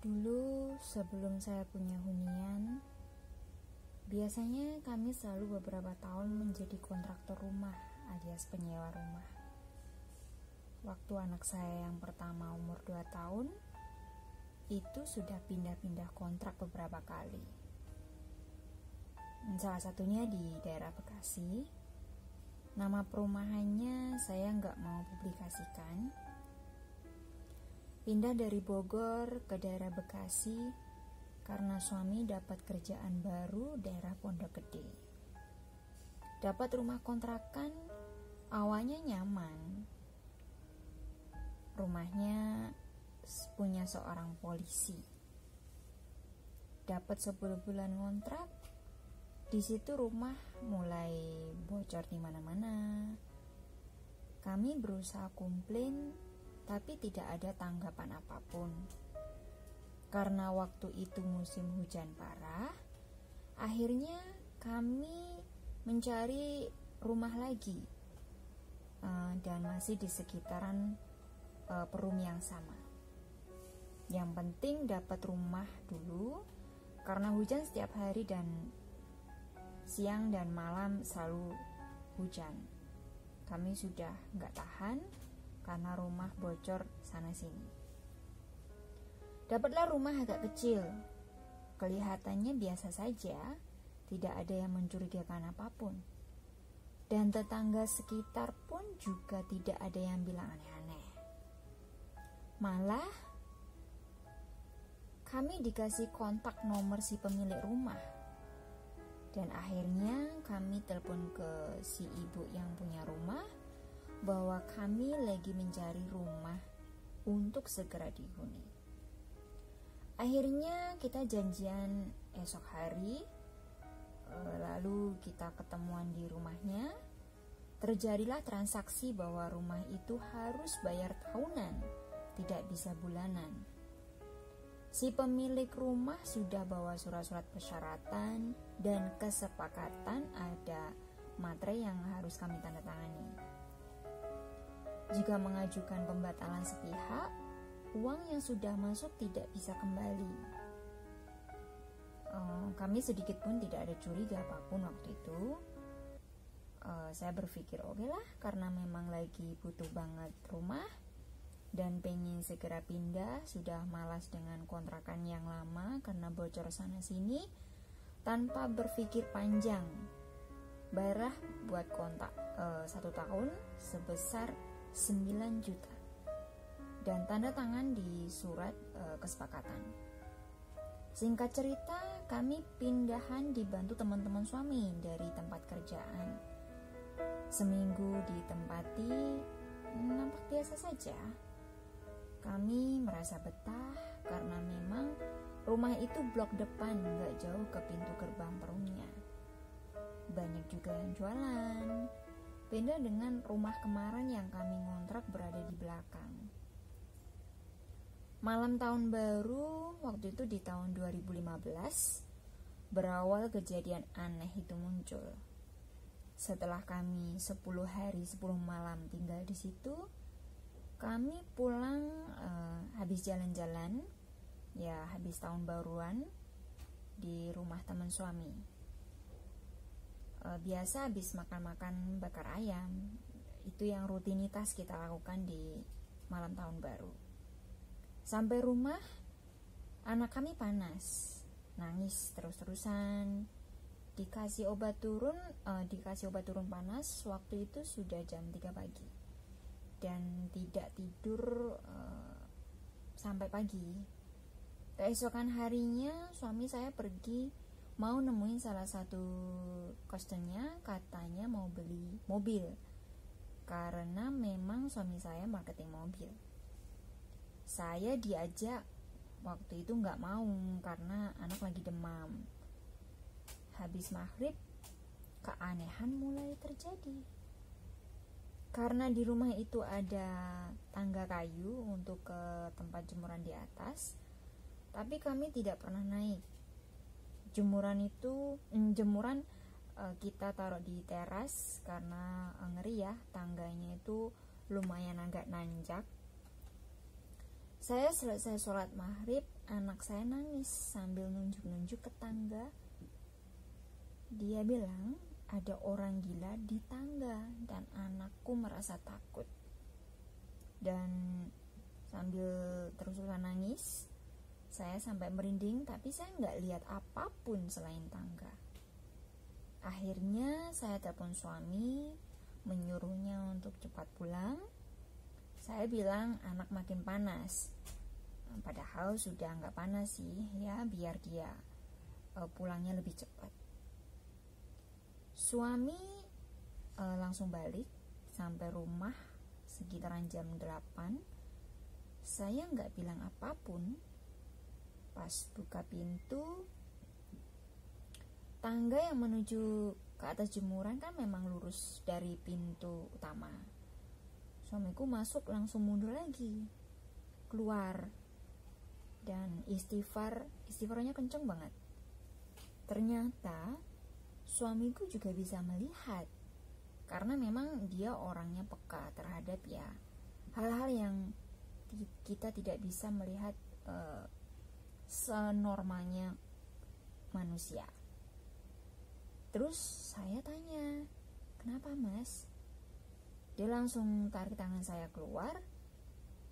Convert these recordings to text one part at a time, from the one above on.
Dulu sebelum saya punya hunian, biasanya kami selalu beberapa tahun menjadi kontraktor rumah alias penyewa rumah. Waktu anak saya yang pertama umur 2 tahun, itu sudah pindah-pindah kontrak beberapa kali. Salah satunya di daerah Bekasi. Nama perumahannya saya nggak mau publikasikan. Pindah dari Bogor ke daerah Bekasi karena suami dapat kerjaan baru daerah Pondok Gede. Dapat rumah kontrakan, awalnya nyaman. Rumahnya punya seorang polisi. Dapat 10 bulan kontrak, di situ rumah mulai bocor di mana-mana. Kami berusaha komplain, tapi tidak ada tanggapan apapun. Karena waktu itu musim hujan parah, akhirnya kami mencari rumah lagi, dan masih di sekitaran perum yang sama. Yang penting dapat rumah dulu, karena hujan setiap hari dan siang dan malam selalu hujan. Kami sudah nggak tahan karena rumah bocor sana sini. Dapatlah rumah agak kecil, kelihatannya biasa saja, tidak ada yang mencurigakan apapun. Dan tetangga sekitar pun juga tidak ada yang bilang aneh-aneh. Malah kami dikasih kontak nomor si pemilik rumah. Dan akhirnya kami telepon ke si ibu yang punya rumah bahwa kami lagi mencari rumah untuk segera dihuni. Akhirnya kita janjian esok hari, lalu kita ketemuan di rumahnya. Terjadilah transaksi bahwa rumah itu harus bayar tahunan, tidak bisa bulanan. Si pemilik rumah sudah bawa surat-surat persyaratan dan kesepakatan ada materai yang harus kami tanda tangani. Jika mengajukan pembatalan sepihak, uang yang sudah masuk tidak bisa kembali. Kami sedikit pun tidak ada curiga apapun waktu itu. Saya berpikir oke lah, karena memang lagi butuh banget rumah dan pengen segera pindah, sudah malas dengan kontrakan yang lama karena bocor sana sini. Tanpa berpikir panjang, bayarlah buat kontak 1 tahun sebesar 9 juta dan tanda tangan di surat kesepakatan. Singkat cerita, kami pindahan dibantu teman-teman suami dari tempat kerjaan. Seminggu ditempati, nampak biasa saja. Kami merasa betah karena memang rumah itu blok depan, gak jauh ke pintu gerbang perumnya. Banyak juga yang jualan. Beda dengan rumah kemarin yang kami ngontrak berada di belakang. Malam tahun baru, waktu itu di tahun 2015, berawal kejadian aneh itu muncul. Setelah kami 10 hari 10 malam tinggal di situ, kami pulang habis jalan-jalan, ya habis tahun baruan di rumah teman suami. Biasa habis makan-makan bakar ayam. Itu yang rutinitas kita lakukan di malam tahun baru. Sampai rumah, anak kami panas, nangis terus-terusan. Dikasih obat turun panas. Waktu itu sudah jam 3 pagi dan tidak tidur sampai pagi. Keesokan harinya suami saya pergi, mau nemuin salah satu customer, katanya mau beli mobil karena memang suami saya marketing mobil. Saya diajak, waktu itu nggak mau karena anak lagi demam. Habis maghrib, keanehan mulai terjadi. Karena di rumah itu ada tangga kayu untuk ke tempat jemuran di atas, tapi kami tidak pernah naik. Jemuran kita taruh di teras karena ngeri ya, tangganya itu lumayan agak nanjak. Saya selesai sholat maghrib, anak saya nangis sambil nunjuk-nunjuk ke tangga. Dia bilang ada orang gila di tangga dan anakku merasa takut. Dan sambil terus-terusan nangis, saya sampai merinding, tapi saya nggak lihat apapun selain tangga. Akhirnya saya telepon suami, menyuruhnya untuk cepat pulang. Saya bilang anak makin panas, padahal sudah nggak panas sih, ya biar dia pulangnya lebih cepat. Suami langsung balik sampai rumah sekitaran jam 8. Saya nggak bilang apapun. Pas buka pintu, tangga yang menuju ke atas jemuran kan memang lurus dari pintu utama. Suamiku masuk langsung mundur lagi, keluar, dan istighfarnya kenceng banget. Ternyata suamiku juga bisa melihat, karena memang dia orangnya peka terhadap ya hal-hal yang kita tidak bisa melihat senormalnya manusia. Terus saya tanya, kenapa mas? Dia langsung tarik tangan saya keluar,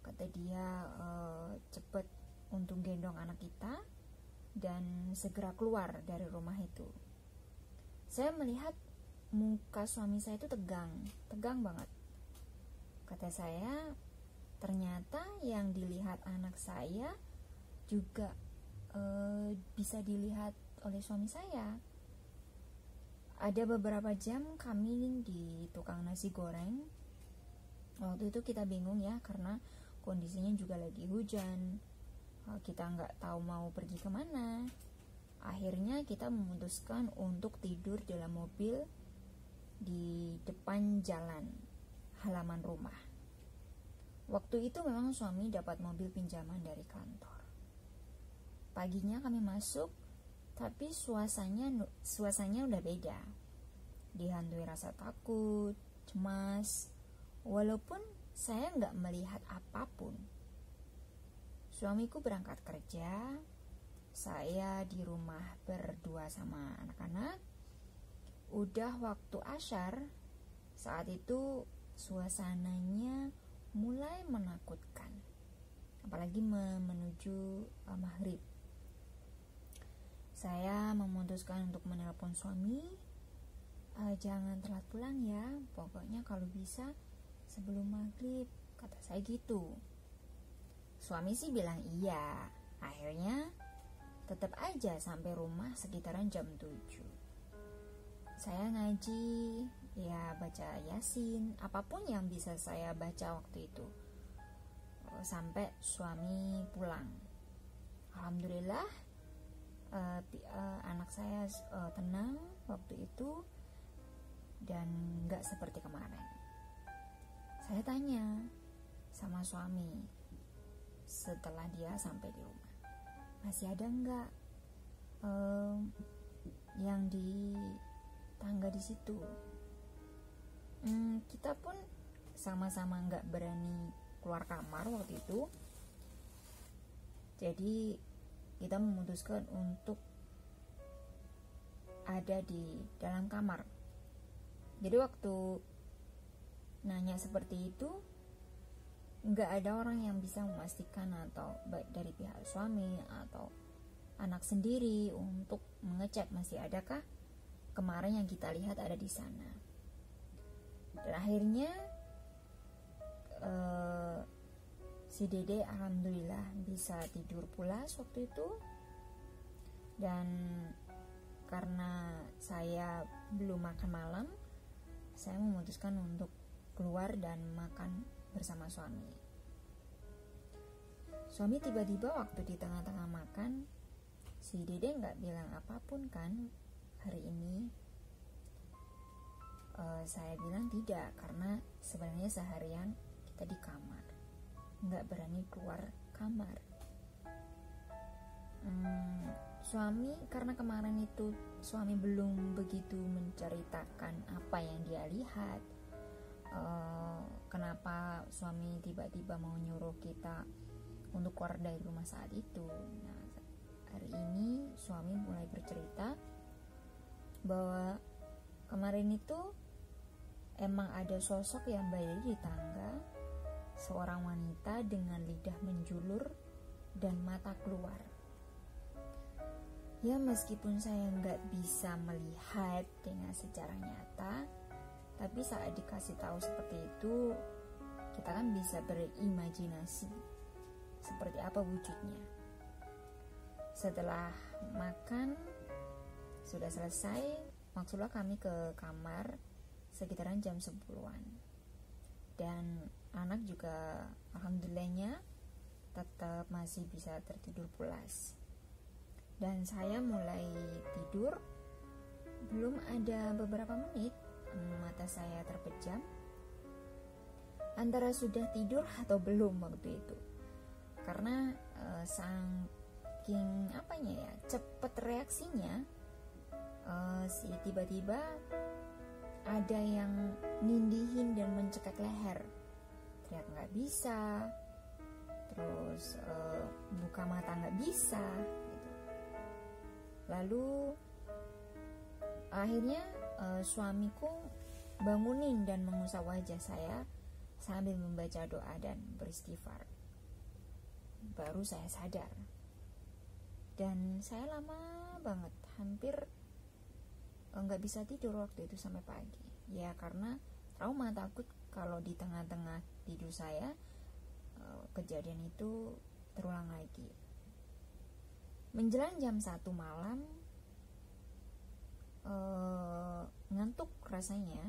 kata dia cepet untuk gendong anak kita dan segera keluar dari rumah itu. Saya melihat muka suami saya itu tegang banget. Kata saya, ternyata yang dilihat anak saya juga bisa dilihat oleh suami saya. Ada beberapa jam kami di tukang nasi goreng. Waktu itu kita bingung ya, karena kondisinya juga lagi hujan. Kita nggak tahu mau pergi kemana. Akhirnya kita memutuskan untuk tidur dalam mobil di depan jalan halaman rumah. Waktu itu memang suami dapat mobil pinjaman dari kantor. Paginya kami masuk, tapi suasananya udah beda. Dihantui rasa takut, cemas, walaupun saya nggak melihat apapun. Suamiku berangkat kerja, saya di rumah berdua sama anak-anak. Udah waktu asyar, saat itu suasananya mulai menakutkan, apalagi menuju maghrib. Saya memutuskan untuk menelpon suami, jangan telat pulang ya, pokoknya kalau bisa sebelum maghrib, kata saya gitu. Suami sih bilang iya. Akhirnya tetap aja sampai rumah sekitaran jam 7. Saya ngaji, ya baca Yasin, apapun yang bisa saya baca waktu itu, sampai suami pulang. Alhamdulillah, anak saya tenang waktu itu dan gak seperti kemarin. Saya tanya sama suami setelah dia sampai di rumah, masih ada nggak yang di tangga di situ? Kita pun sama-sama nggak berani keluar kamar waktu itu, jadi kita memutuskan untuk ada di dalam kamar. Jadi waktu nanya seperti itu, nggak ada orang yang bisa memastikan, atau baik dari pihak suami atau anak sendiri, untuk mengecek masih adakah kemarin yang kita lihat ada di sana. Dan akhirnya si Dede alhamdulillah bisa tidur pulas waktu itu. Dan karena saya belum makan malam, saya memutuskan untuk keluar dan makan bersama suami. Suami tiba-tiba waktu di tengah-tengah makan, si Dede nggak bilang apapun kan hari ini. Saya bilang tidak, karena sebenarnya seharian kita di kamar, nggak berani keluar kamar. Suami, karena kemarin itu suami belum begitu menceritakan apa yang dia lihat. Kenapa suami tiba-tiba mau nyuruh kita untuk keluar dari rumah saat itu. Nah, hari ini suami mulai bercerita bahwa kemarin itu emang ada sosok yang berdiri di tangga, seorang wanita dengan lidah menjulur dan mata keluar. Ya, meskipun saya nggak bisa melihat dengan secara nyata, tapi saat dikasih tahu seperti itu, kita kan bisa berimajinasi seperti apa wujudnya. Setelah makan sudah selesai, maksudnya kami ke kamar sekitaran jam 10-an. Dan anak juga alhamdulillahnya tetap masih bisa tertidur pulas. Dan saya mulai tidur, belum ada beberapa menit mata saya terpejam antara sudah tidur atau belum waktu itu, karena saking cepet reaksinya, si tiba-tiba ada yang nindihin dan mencekik leher, teriak nggak bisa, terus buka mata nggak bisa gitu. Lalu akhirnya suamiku bangunin dan mengusap wajah saya sambil membaca doa dan beristighfar. Baru saya sadar. Dan saya lama banget, hampir nggak bisa tidur waktu itu sampai pagi. Ya karena trauma, takut kalau di tengah-tengah tidur saya kejadian itu terulang lagi. Menjelang jam 1 malam, ngantuk rasanya,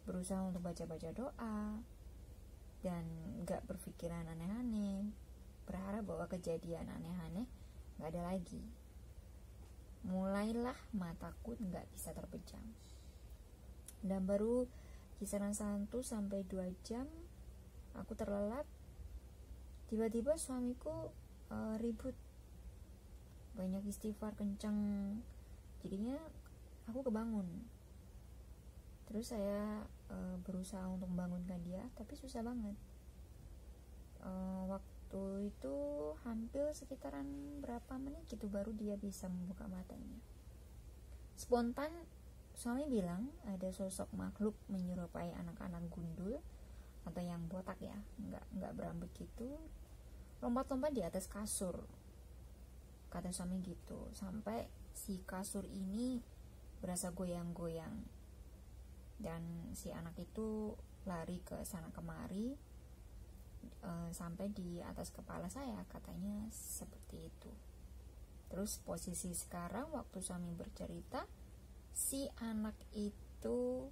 berusaha untuk baca-baca doa dan gak berpikiran aneh-aneh, berharap bahwa kejadian aneh-aneh gak ada lagi. Mulailah mataku gak bisa terpejam, dan baru kisaran 1-2 jam aku terlelap. Tiba-tiba suamiku ribut, banyak istighfar kencang, jadinya aku kebangun. Terus saya berusaha untuk membangunkan dia, tapi susah banget. Waktu itu hampir sekitaran berapa menit gitu baru dia bisa membuka matanya. Spontan suami bilang ada sosok makhluk menyerupai anak-anak gundul atau yang botak ya, nggak berambut gitu, lompat-lompat di atas kasur, kata suami gitu, sampai si kasur ini berasa goyang-goyang. Dan si anak itu lari ke sana kemari, sampai di atas kepala saya, katanya seperti itu. Terus posisi sekarang waktu suami bercerita, si anak itu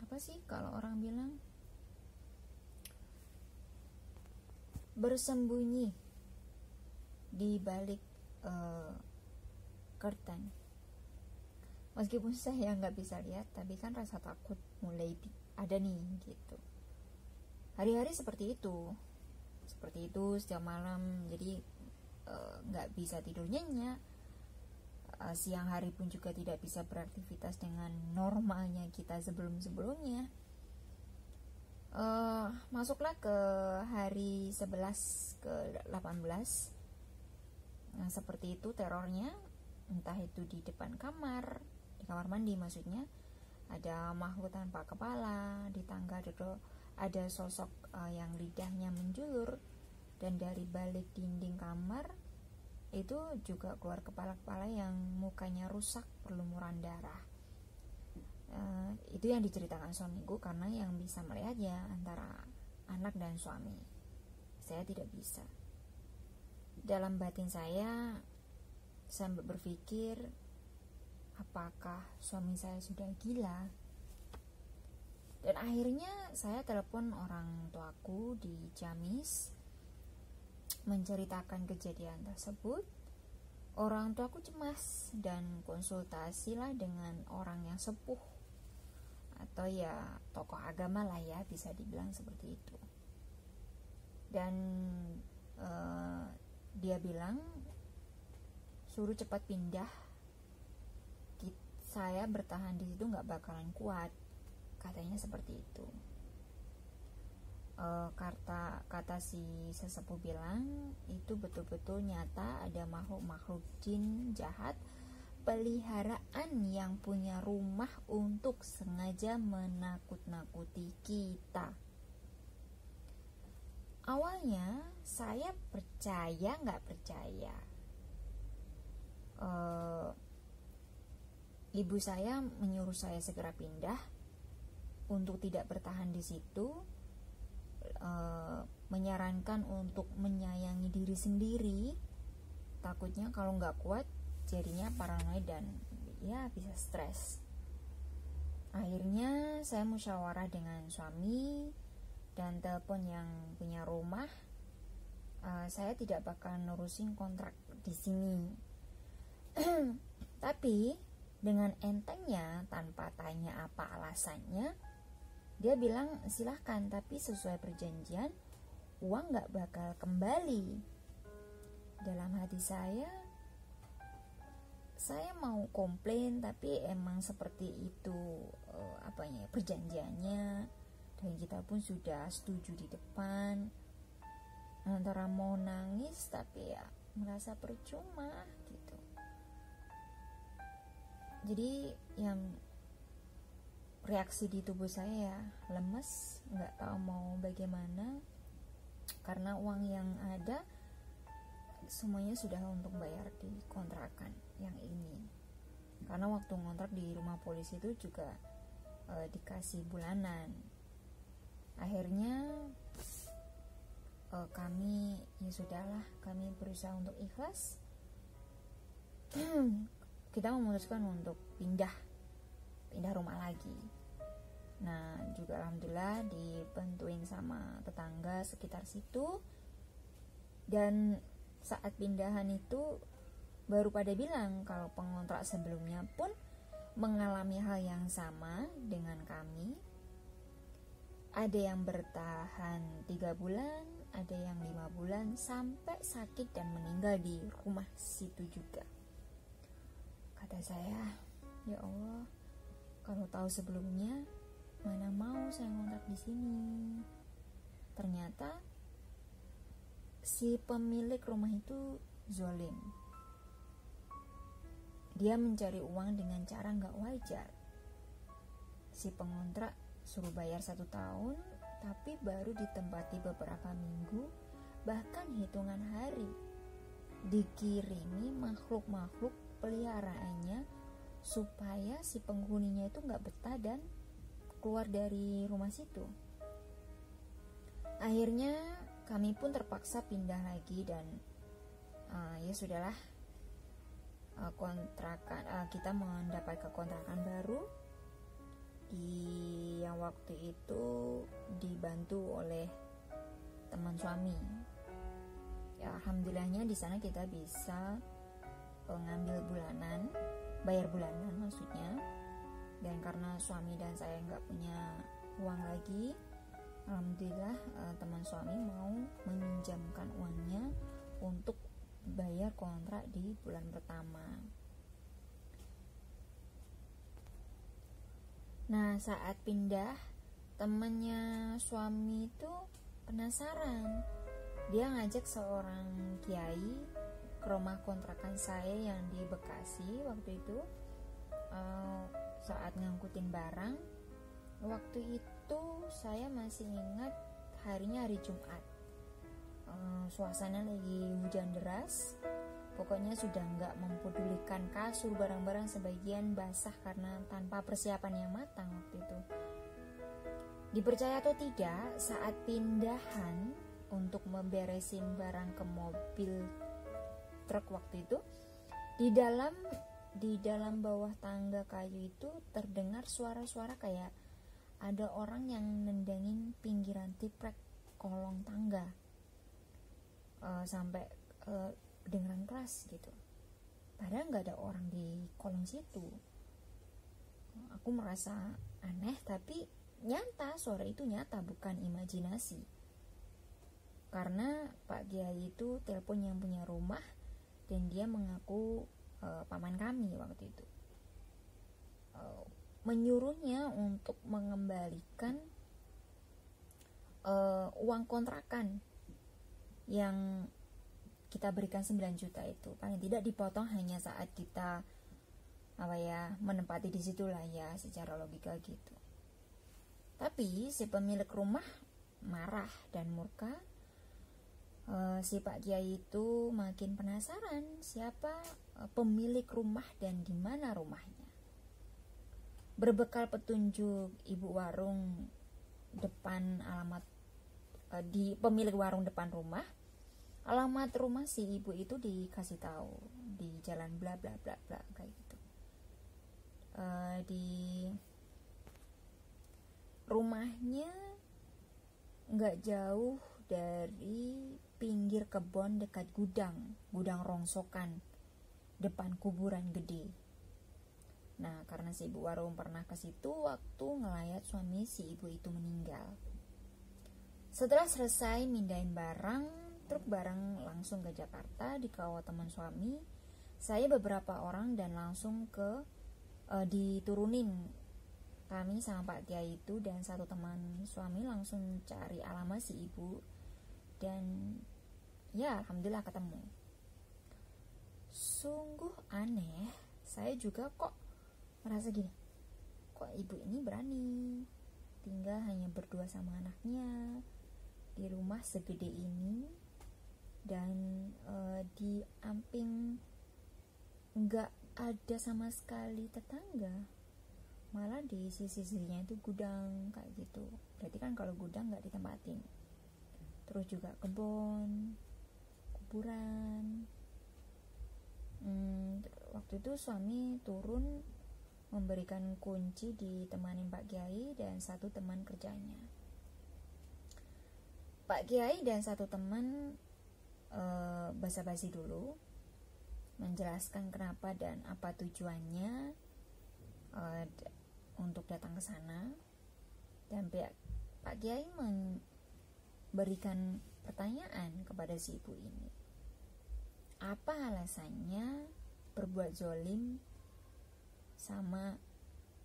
apa sih kalau orang bilang, bersembunyi di balik curtain. Meskipun saya nggak bisa lihat, tapi kan rasa takut mulai ada nih gitu. Hari-hari seperti itu setiap malam. Jadi nggak bisa tidur nyenyak. Siang hari pun juga tidak bisa beraktivitas dengan normalnya kita sebelum-sebelumnya. Masuklah ke hari 11 ke 18. Nah, seperti itu terornya. Entah itu di depan kamar, di kamar mandi maksudnya, ada makhluk tanpa kepala, di tangga ada sosok yang lidahnya menjulur, dan dari balik dinding kamar itu juga keluar kepala-kepala yang mukanya rusak berlumuran darah. Itu yang diceritakan suamiku, karena yang bisa melihat ya antara anak dan suami. Saya tidak bisa. Dalam batin saya berpikir, apakah suami saya sudah gila? Dan akhirnya saya telepon orang tuaku di Ciamis, menceritakan kejadian tersebut. Orang tuaku cemas dan konsultasilah dengan orang yang sepuh, atau ya tokoh agama lah ya, bisa dibilang seperti itu. Dan dia bilang suruh cepat pindah, saya bertahan di situ nggak bakalan kuat, katanya seperti itu. Kata si sesepuh bilang itu betul-betul nyata, ada makhluk-makhluk jin jahat peliharaan yang punya rumah untuk sengaja menakut-nakuti kita. Awalnya saya percaya nggak percaya. Ibu saya menyuruh saya segera pindah untuk tidak bertahan di situ. Menyarankan untuk menyayangi diri sendiri, takutnya kalau nggak kuat jadinya paranoid dan ya bisa stres. Akhirnya saya musyawarah dengan suami dan telepon yang punya rumah. Saya tidak bakal nerusin kontrak di sini. Tapi dengan entengnya, tanpa tanya apa alasannya, dia bilang silahkan, tapi sesuai perjanjian uang gak bakal kembali. Dalam hati saya mau komplain, tapi emang seperti itu perjanjiannya, dan kita pun sudah setuju di depan. Antara mau nangis tapi ya merasa percuma gitu. Jadi yang reaksi di tubuh saya ya lemes, nggak tahu mau bagaimana, karena uang yang ada semuanya sudah untuk bayar di kontrakan yang ini. Karena waktu ngontrak di rumah polisi itu juga dikasih bulanan. Akhirnya kami ya sudahlah, kami berusaha untuk ikhlas. Kita memutuskan untuk pindah rumah lagi. Nah, juga alhamdulillah dibantuin sama tetangga sekitar situ. Dan saat pindahan itu baru pada bilang kalau pengontrak sebelumnya pun mengalami hal yang sama dengan kami. Ada yang bertahan 3 bulan, ada yang 5 bulan, sampai sakit dan meninggal di rumah situ juga. Kata saya, ya Allah, kalau tahu sebelumnya, mana mau saya ngontrak di sini. Ternyata si pemilik rumah itu zolim. Dia mencari uang dengan cara nggak wajar. Si pengontrak suruh bayar 1 tahun, tapi baru ditempati beberapa minggu, bahkan hitungan hari. Dikirimi makhluk-makhluk peliharaannya supaya si penghuninya itu nggak betah dan keluar dari rumah situ. Akhirnya kami pun terpaksa pindah lagi dan ya sudahlah, kita mendapatkan kontrakan baru yang waktu itu dibantu oleh teman suami. Ya alhamdulillahnya di sana kita bisa ngambil bulanan, bayar bulanan maksudnya. Dan karena suami dan saya nggak punya uang lagi, alhamdulillah teman suami mau meminjamkan uangnya untuk bayar kontrak di bulan pertama. Nah, saat pindah, temannya suami itu penasaran. Dia ngajak seorang kiai ke rumah kontrakan saya yang di Bekasi waktu itu. Saat ngangkutin barang, waktu itu saya masih ingat harinya hari Jumat. Suasana lagi hujan deras. Pokoknya sudah nggak mempedulikan kasur, barang-barang sebagian basah karena tanpa persiapan yang matang waktu itu. Dipercaya atau tidak, saat pindahan untuk memberesin barang ke mobil truk waktu itu, di dalam bawah tangga kayu itu terdengar suara-suara kayak ada orang yang nendangin pinggiran tiprek kolong tangga. Sampai kedengeran keras gitu. Padahal nggak ada orang di kolong situ. Aku merasa aneh, tapi nyata, suara itu nyata, bukan imajinasi. Karena Pak Kiai itu telepon yang punya rumah dan dia mengaku paman kami waktu itu. menyuruhnya untuk mengembalikan uang kontrakan yang kita berikan 9 juta itu. Paling tidak dipotong hanya saat kita menempati di situ lah ya, secara logika gitu. Tapi si pemilik rumah marah dan murka. Si Pak Kiai itu makin penasaran siapa pemilik rumah dan di mana rumahnya. Berbekal petunjuk ibu warung depan alamat di pemilik warung depan rumah, alamat rumah si ibu itu dikasih tahu di jalan bla bla bla bla kayak gitu. Di rumahnya nggak jauh dari pinggir kebun dekat gudang rongsokan depan kuburan gede. Nah, karena si ibu warung pernah ke situ waktu ngelayat suami si ibu itu meninggal. Setelah selesai mindahin barang, truk barang langsung ke Jakarta dikawal teman suami. Saya beberapa orang dan langsung diturunin kami sama Pak Kiai itu dan satu teman suami langsung cari alamat si ibu dan ya alhamdulillah ketemu. Sungguh aneh, saya juga kok merasa gini, kok ibu ini berani tinggal hanya berdua sama anaknya di rumah segede ini dan di amping nggak ada sama sekali tetangga, malah di sisi-sisinya itu gudang kayak gitu. Berarti kan kalau gudang nggak ditempatin, terus juga kebun, kuburan. Waktu itu suami turun memberikan kunci ditemani Pak Kiai dan satu teman kerjanya. Pak Kiai dan satu teman basa-basi dulu menjelaskan kenapa dan apa tujuannya untuk datang ke sana, dan Pak Kiai memberikan pertanyaan kepada si ibu ini, apa alasannya berbuat zolim sama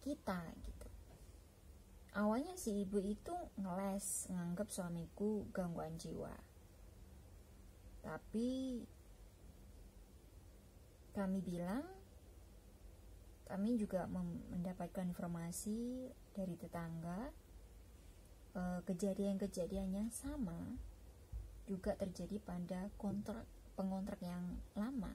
kita gitu. Awalnya si ibu itu ngeles, nganggap suamiku gangguan jiwa. Tapi kami bilang, kami juga mendapatkan informasi dari tetangga, kejadian-kejadian yang sama juga terjadi pada pengontrak yang lama.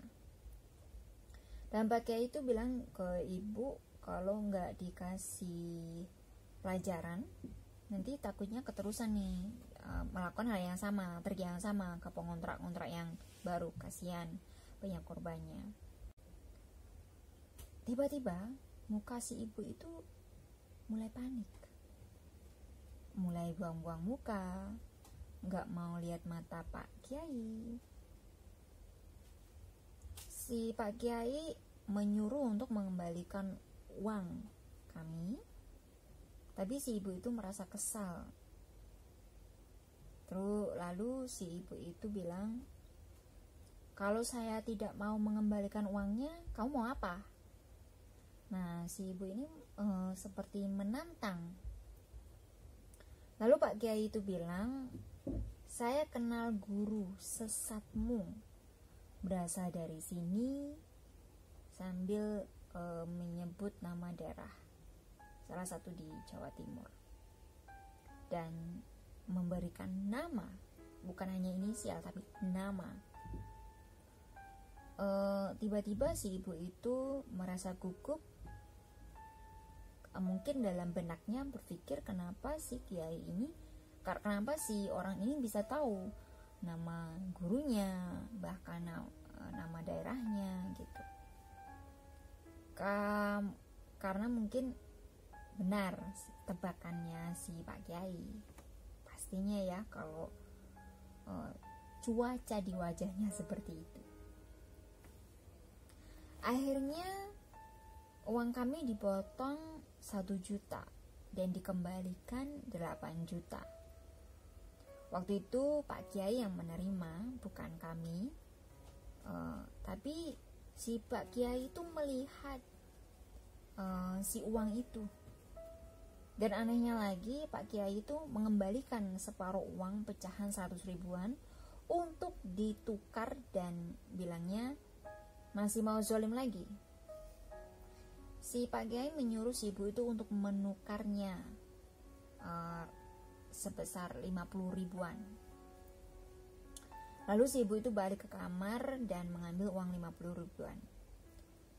Dan Pak Kiai itu bilang ke ibu kalau nggak dikasih pelajaran nanti takutnya keterusan nih melakukan hal yang sama, pergi yang sama ke pengontrak-kontrak yang baru, kasihan banyak korbannya. Tiba-tiba muka si ibu itu mulai panik, mulai buang-buang muka, nggak mau lihat mata Pak Kiai. Si Pak Kiai menyuruh untuk mengembalikan uang kami, tapi si ibu itu merasa kesal. Terus lalu si ibu itu bilang, kalau saya tidak mau mengembalikan uangnya, kamu mau apa? Nah, si ibu ini seperti menantang. Lalu Pak Kiai itu bilang, saya kenal guru sesatmu, berasal dari sini, sambil menyebut nama daerah, salah satu di Jawa Timur, dan memberikan nama, bukan hanya inisial tapi nama. Tiba-tiba si ibu itu merasa gugup. Mungkin dalam benaknya berpikir kenapa si orang ini bisa tahu nama gurunya, bahkan nama daerahnya gitu. Karena mungkin benar tebakannya si Pak Kiai, pastinya ya kalau cuaca di wajahnya seperti itu. Akhirnya uang kami dipotong 1 juta dan dikembalikan 8 juta. Waktu itu Pak Kiai yang menerima, bukan kami. Tapi si Pak Kiai itu melihat si uang itu. Dan anehnya lagi, Pak Kiai itu mengembalikan separuh uang pecahan 100 ribuan untuk ditukar dan bilangnya masih mau zolim lagi. Si Pak Kiai menyuruh si ibu itu untuk menukarnya sebesar 50 ribuan. Lalu si ibu itu balik ke kamar dan mengambil uang 50 ribuan.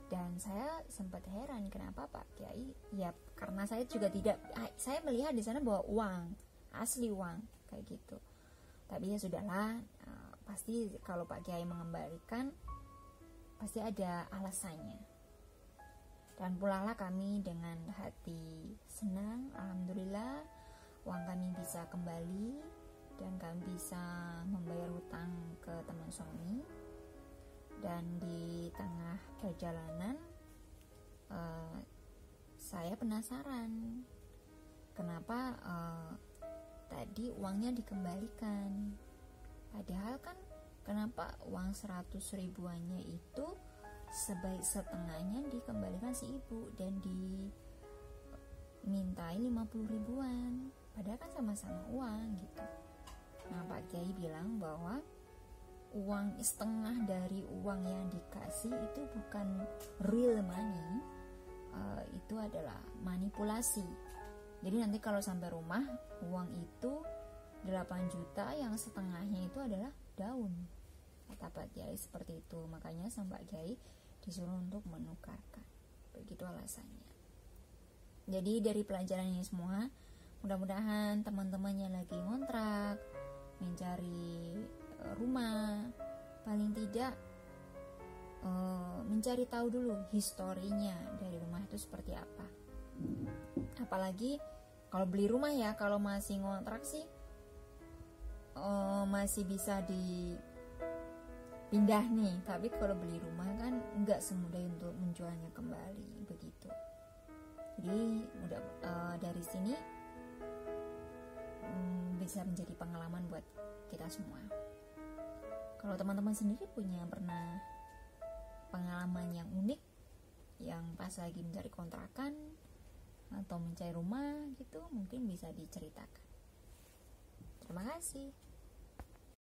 Dan saya sempat heran, kenapa Pak Kiai? Ya karena saya juga tidak, saya melihat di sana bahwa uang, asli uang kayak gitu. Tapi ya sudahlah, pasti kalau Pak Kiai mengembalikan pasti ada alasannya. Dan pulanglah kami dengan hati senang, alhamdulillah uang kami bisa kembali dan kami bisa membayar hutang ke teman suami. Dan di tengah perjalanan saya penasaran kenapa tadi uangnya dikembalikan, padahal kan kenapa uang 100 ribuannya itu sebaik setengahnya dikembalikan si ibu dan dimintai 50 ribuan, padahal kan sama-sama uang gitu. Nah Pak Kiai bilang bahwa uang setengah dari uang yang dikasih itu bukan real money, itu adalah manipulasi. Jadi nanti kalau sampai rumah uang itu 8 juta, yang setengahnya itu adalah daun, kata Pak Kiai seperti itu. Makanya sama Pak Kiai disuruh untuk menukarkan, begitu alasannya. Jadi dari pelajaran ini semua, mudah-mudahan teman-teman yang lagi ngontrak, mencari rumah, paling tidak mencari tahu dulu historinya dari rumah itu seperti apa. Apalagi kalau beli rumah ya, kalau masih ngontrak sih masih bisa dipindah nih, tapi kalau beli rumah kan nggak semudah untuk menjualnya kembali begitu. Jadi dari sini bisa menjadi pengalaman buat kita semua. Kalau teman-teman sendiri pernah pengalaman yang unik, yang pas lagi mencari kontrakan atau mencari rumah gitu, mungkin bisa diceritakan. Terima kasih.